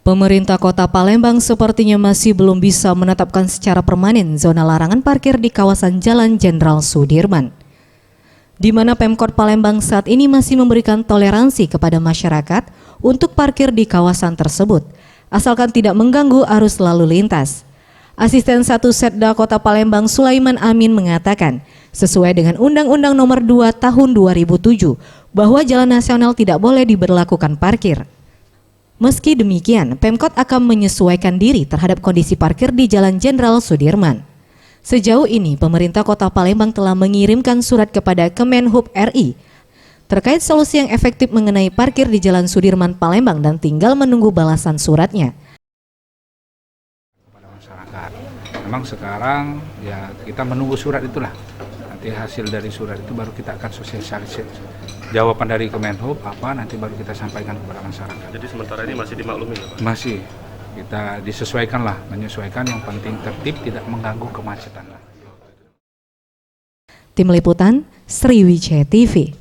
Pemerintah Kota Palembang sepertinya masih belum bisa menetapkan secara permanen zona larangan parkir di kawasan Jalan Jenderal Sudirman, di mana Pemkot Palembang saat ini masih memberikan toleransi kepada masyarakat untuk parkir di kawasan tersebut, asalkan tidak mengganggu arus lalu lintas. Asisten 1 Setda Kota Palembang Sulaiman Amin mengatakan, sesuai dengan Undang-Undang Nomor 2 Tahun 2007, bahwa jalan nasional tidak boleh diberlakukan parkir. Meski demikian, Pemkot akan menyesuaikan diri terhadap kondisi parkir di Jalan Jenderal Sudirman. Sejauh ini, pemerintah Kota Palembang telah mengirimkan surat kepada Kemenhub RI terkait solusi yang efektif mengenai parkir di Jalan Sudirman Palembang dan tinggal menunggu balasan suratnya. Kepada masyarakat, memang sekarang ya kita menunggu surat itulah. Nanti hasil dari surat itu baru kita akan sosialisasi. Jawaban dari Kemenhub apa nanti baru kita sampaikan kepada masyarakat. Jadi sementara ini masih dimaklumi ya Pak? Masih, kita disesuaikan lah, menyesuaikan, yang penting tertib, tidak mengganggu kemacetan lah. Tim Liputan, Sriwijaya TV.